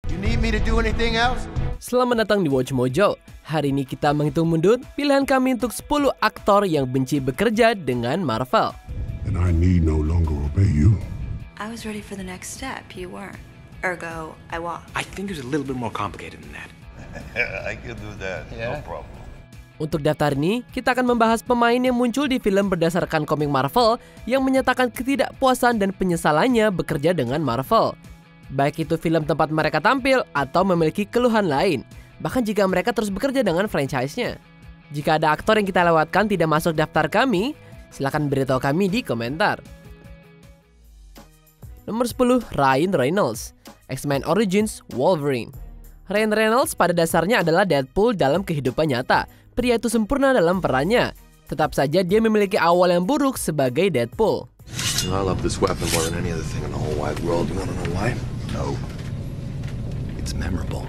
You need me to do anything else? Selamat datang di Watch Mojo. Hari ini kita menghitung mundur pilihan kami untuk 10 aktor yang benci bekerja dengan Marvel. And I need no longer obey you. I was ready for the next step. You weren't. Ergo, I walked. I think it's a little bit more complicated than that. I can do that. No problem. Untuk daftar ini, kita akan membahas pemain yang muncul di film berdasarkan komik Marvel yang menyatakan ketidakpuasan dan penyesalannya bekerja dengan Marvel. Baik itu film tempat mereka tampil atau memiliki keluhan lain, bahkan jika mereka terus bekerja dengan franchise-nya. Jika ada aktor yang kita lewatkan tidak masuk daftar kami, silakan beritahu kami di komentar. Nomor 10, Ryan Reynolds, X-Men Origins Wolverine. Ryan Reynolds pada dasarnya adalah Deadpool dalam kehidupan nyata. Pria itu sempurna dalam perannya. Tetap saja dia memiliki awal yang buruk sebagai Deadpool. I love this weapon more than any other thing in the whole wide world. You wanna know why? No. It's memorable.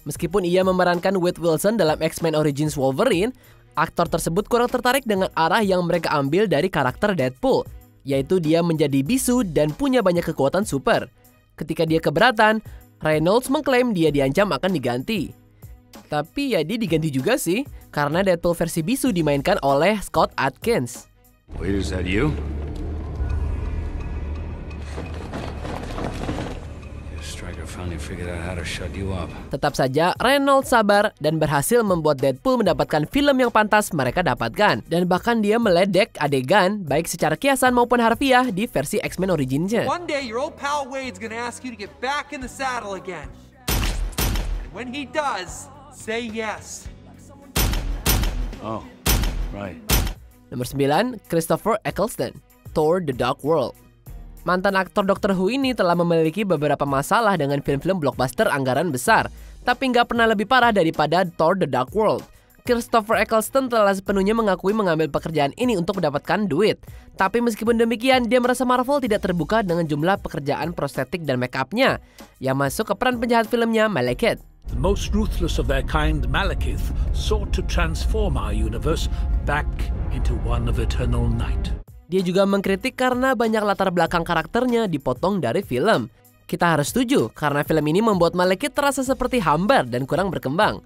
Meskipun ia memerankan Wade Wilson dalam X-Men Origins Wolverine, aktor tersebut kurang tertarik dengan arah yang mereka ambil dari karakter Deadpool, yaitu dia menjadi bisu dan punya banyak kekuatan super. Ketika dia keberatan, Reynolds mengklaim dia diancam akan diganti. Tapi ya dia diganti juga sih, karena Deadpool versi bisu dimainkan oleh Scott Adkins. Wait, is that you? Stryker finally figured out how to shut you up. Tetap saja, Reynolds sabar dan berhasil membuat Deadpool mendapatkan film yang pantas mereka dapatkan. Dan bahkan dia meledek adegan, baik secara kiasan maupun harfiah di versi X-Men Origins-nya. One day your old pal Wade's gonna ask you to get back in the saddle again. And when he does, say yes. Oh, right. Nomor 9, Christopher Eccleston, Thor: The Dark World. Mantan aktor Doctor Who ini telah memiliki beberapa masalah dengan film-film blockbuster anggaran besar, tapi nggak pernah lebih parah daripada Thor: The Dark World. Christopher Eccleston telah sepenuhnya mengakui mengambil pekerjaan ini untuk mendapatkan duit. Tapi meskipun demikian, dia merasa Marvel tidak terbuka dengan jumlah pekerjaan prostetik dan make-up-nya yang masuk ke peran penjahat filmnya Malekith. The most ruthless of their kind, Malekith, sought to transform our universe back into one of eternal night. Dia juga mengkritik karena banyak latar belakang karakternya dipotong dari film. Kita harus setuju karena film ini membuat Malekith terasa seperti hambar dan kurang berkembang.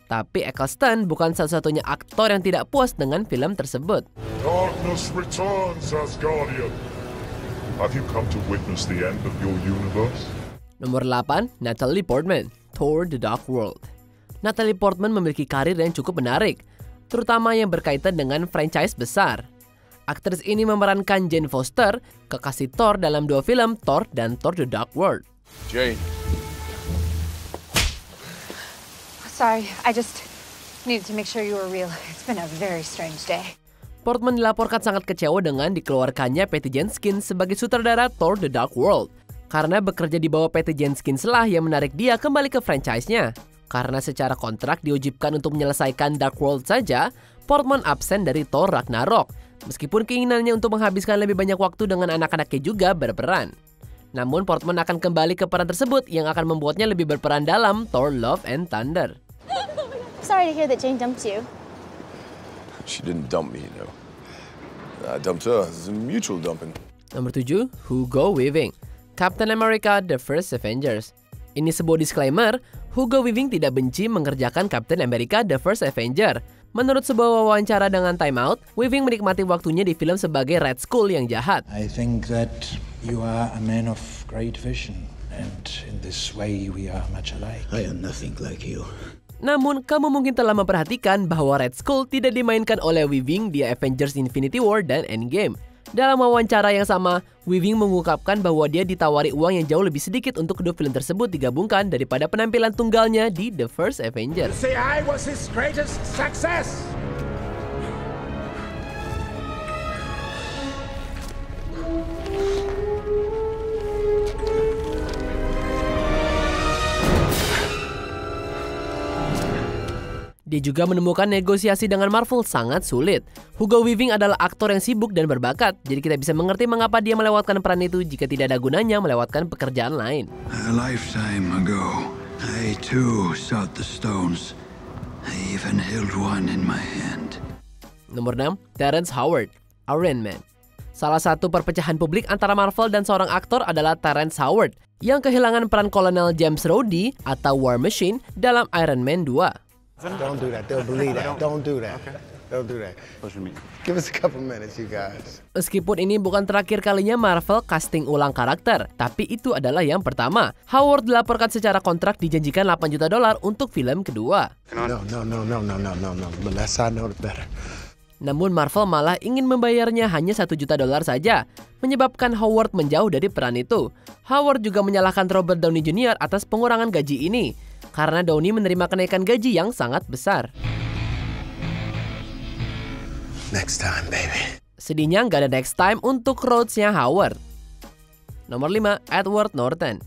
Tapi Eccleston bukan satu-satunya aktor yang tidak puas dengan film tersebut. Darkness returns, Asgardian. Have you come to witness the end of your universe? Nomor 8, Natalie Portman, Thor: The Dark World. Natalie Portman memiliki karir yang cukup menarik, terutama yang berkaitan dengan franchise besar. Aktris ini memerankan Jane Foster, kekasih Thor dalam 2 film Thor dan Thor: The Dark World. Jane. Sorry, I just needed to make sure you were real. It's been a very strange day. Portman dilaporkan sangat kecewa dengan dikeluarkannya Patty Jenkins sebagai sutradara Thor: The Dark World. Karena bekerja di bawah Patty Jenkins lah yang menarik dia kembali ke franchise-nya. Karena secara kontrak diwajibkan untuk menyelesaikan Dark World saja, Portman absen dari Thor: Ragnarok. Meskipun keinginannya untuk menghabiskan lebih banyak waktu dengan anak-anaknya juga berperan. Namun Portman akan kembali ke peran tersebut yang akan membuatnya lebih berperan dalam Thor: Love and Thunder. Sorry to hear that Jane dumped you. She didn't dump me, though. I dumped her. It's a mutual dumping. Nomor 7, Hugo Weaving, Captain America: The First Avengers. Ini sebuah disclaimer, Hugo Weaving tidak benci mengerjakan Captain America: The First Avenger. Menurut sebuah wawancara dengan Time Out, Weaving menikmati waktunya di film sebagai Red Skull yang jahat. I think that you are a man of great vision, and in this way we are much alike. I am nothing like you. Namun, kamu mungkin telah memperhatikan bahwa Red Skull tidak dimainkan oleh Weaving di Avengers Infinity War dan Endgame. Dalam wawancara yang sama, Weaving mengungkapkan bahwa dia ditawari uang yang jauh lebih sedikit untuk kedua film tersebut digabungkan daripada penampilan tunggalnya di The First Avengers. Say I was his greatest success. Dia juga menemukan negosiasi dengan Marvel sangat sulit. Hugo Weaving adalah aktor yang sibuk dan berbakat, jadi kita bisa mengerti mengapa dia melewatkan peran itu jika tidak ada gunanya melewatkan pekerjaan lain. A lifetime ago, I too sought the stones. I even held one in my hand. Nomor 6, Terrence Howard, Iron Man. Salah satu perpecahan publik antara Marvel dan seorang aktor adalah Terrence Howard yang kehilangan peran Kolonel James Rhodey atau War Machine dalam Iron Man 2. Don't do that. They'll believe that. Don't do that. Don't do that. Give us a couple minutes, you guys. Meskipun ini bukan terakhir kalinya Marvel casting ulang karakter, tapi itu adalah yang pertama. Howard dilaporkan secara kontrak dijanjikan $8 juta untuk film kedua. No. The less I know, the better. Namun Marvel malah ingin membayarnya hanya $1 juta saja, menyebabkan Howard menjauh dari peran itu. Howard juga menyalahkan Robert Downey Jr. atas pengurangan gaji ini, karena Downey menerima kenaikan gaji yang sangat besar. Next time, baby. Sedihnya nggak ada next time untuk Rhodes-nya Howard. Nomor 5, Edward Norton,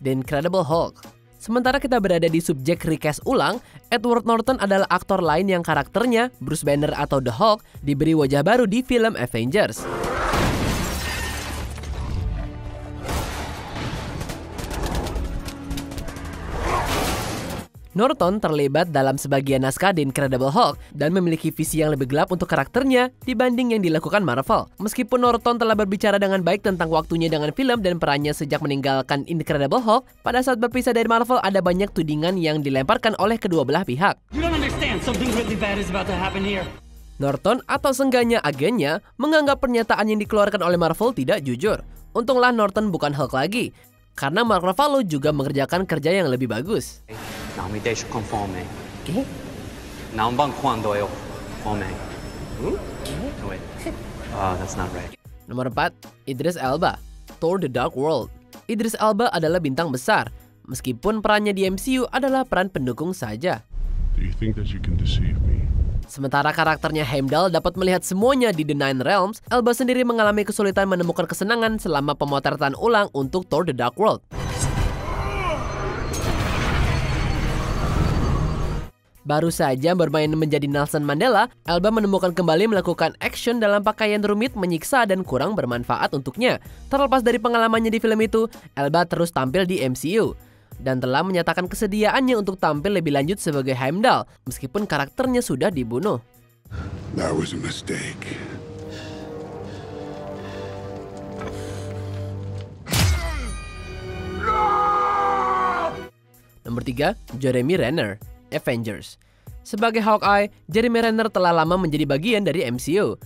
The Incredible Hulk. Sementara kita berada di subjek recast ulang, Edward Norton adalah aktor lain yang karakternya, Bruce Banner atau The Hulk, diberi wajah baru di film Avengers. Norton terlibat dalam sebagian naskah The Incredible Hulk dan memiliki visi yang lebih gelap untuk karakternya dibanding yang dilakukan Marvel. Meskipun Norton telah berbicara dengan baik tentang waktunya dengan film dan perannya sejak meninggalkan Incredible Hulk, pada saat berpisah dari Marvel ada banyak tudingan yang dilemparkan oleh kedua belah pihak. Norton atau seenggaknya agennya menganggap pernyataan yang dikeluarkan oleh Marvel tidak jujur. Untunglah Norton bukan Hulk lagi, karena Mark Ruffalo juga mengerjakan kerja yang lebih bagus. Nomor 4, Idris Elba, Thor: The Dark World. Idris Elba adalah bintang besar, meskipun perannya di MCU adalah peran pendukung saja. Do you think that you can deceive me? Sementara karakternya Heimdall dapat melihat semuanya di The Nine Realms, Elba sendiri mengalami kesulitan menemukan kesenangan selama pemotretan ulang untuk Thor: The Dark World. Baru saja bermain menjadi Nelson Mandela, Elba menemukan kembali melakukan action dalam pakaian rumit, menyiksa, dan kurang bermanfaat untuknya. Terlepas dari pengalamannya di film itu, Elba terus tampil di MCU dan telah menyatakan kesediaannya untuk tampil lebih lanjut sebagai Heimdall, meskipun karakternya sudah dibunuh. That was a mistake. Nomor 3, Jeremy Renner, Avengers. Sebagai Hawkeye, Jeremy Renner telah lama menjadi bagian dari MCU.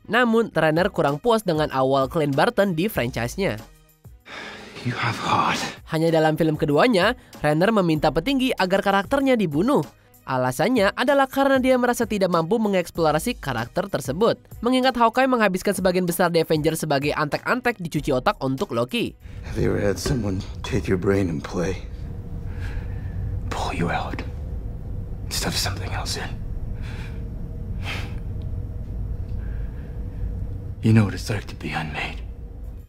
Namun, Renner kurang puas dengan awal Clint Barton di franchise-nya. You have heart. Hanya dalam film keduanya, Renner meminta petinggi agar karakternya dibunuh. Alasannya adalah karena dia merasa tidak mampu mengeksplorasi karakter tersebut. Mengingat Hawkeye menghabiskan sebagian besar The Avengers sebagai antek-antek dicuci otak untuk Loki. Have you ever had someone take your brain and play? Pull you out. Stuff something else in. You know what it's like to be unmade.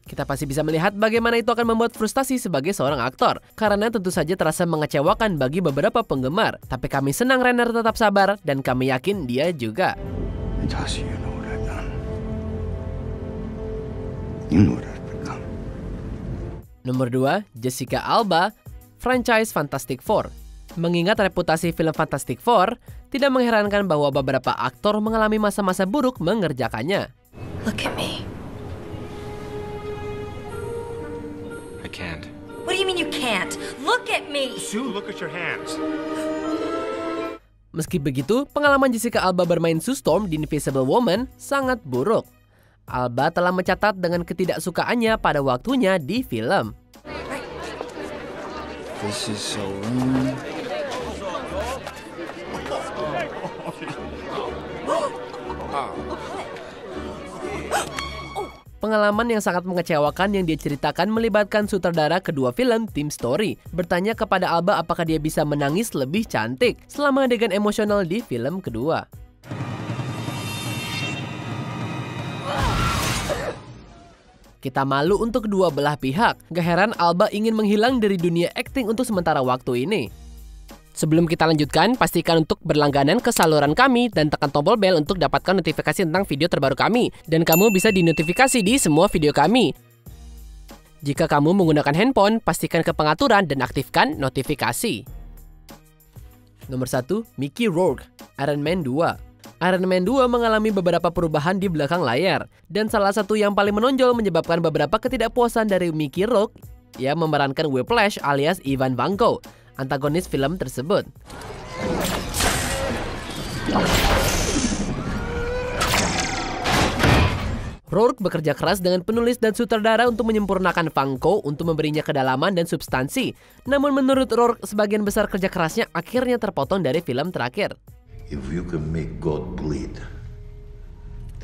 Kita pasti bisa melihat bagaimana itu akan membuat frustasi sebagai seorang aktor, karena tentu saja terasa mengecewakan bagi beberapa penggemar. Tapi kami senang Renner tetap sabar, dan kami yakin dia juga. Natasha, you know what I've done. You know what I've become. Nomor 2, Jessica Alba, franchise Fantastic Four. Mengingat reputasi film Fantastic Four, tidak mengherankan bahwa beberapa aktor mengalami masa-masa buruk mengerjakannya. Look at me. I can't. What do you mean you can't? Look at me! Sue, look at your hands. Meski begitu, pengalaman Jessica Alba bermain Sue Storm di Invisible Woman sangat buruk. Alba telah mencatat dengan ketidaksukaannya pada waktunya di film. This is so wrong. Pengalaman yang sangat mengecewakan yang dia ceritakan melibatkan sutradara kedua film, Tim Story, bertanya kepada Alba apakah dia bisa menangis lebih cantik selama adegan emosional di film kedua. Kita malu untuk kedua belah pihak. Gak heran Alba ingin menghilang dari dunia akting untuk sementara waktu ini. Sebelum kita lanjutkan, pastikan untuk berlangganan ke saluran kami dan tekan tombol bel untuk dapatkan notifikasi tentang video terbaru kami. Dan kamu bisa dinotifikasi di semua video kami. Jika kamu menggunakan handphone, pastikan ke pengaturan dan aktifkan notifikasi. Nomor 1, Mickey Rourke, Iron Man 2. Iron Man 2 mengalami beberapa perubahan di belakang layar, dan salah satu yang paling menonjol menyebabkan beberapa ketidakpuasan dari Mickey Rourke yang memerankan Whiplash alias Ivan Vanko, antagonis film tersebut. Rourke bekerja keras dengan penulis dan sutradara untuk menyempurnakan Vanko untuk memberinya kedalaman dan substansi. Namun menurut Rourke, sebagian besar kerja kerasnya akhirnya terpotong dari film terakhir. If you can make God bleed,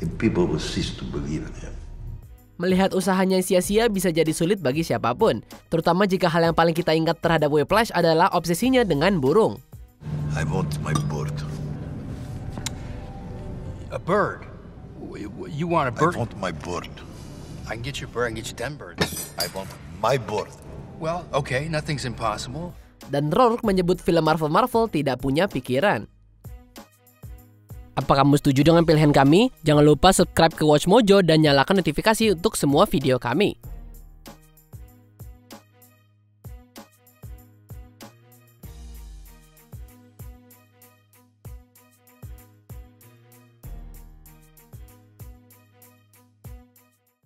then people will cease to believe in him. Melihat usahanya sia-sia bisa jadi sulit bagi siapapun, terutama jika hal yang paling kita ingat terhadap Whiplash adalah obsesinya dengan burung. I want my bird. A bird? You want a bird? I want my bird. I can get you a bird, I can get you 10 birds. I want my bird. Well, okay, nothing's impossible. Dan Rourke menyebut film Marvel tidak punya pikiran. Apa kamu setuju dengan pilihan kami? Jangan lupa subscribe ke Watch Mojo dan nyalakan notifikasi untuk semua video kami.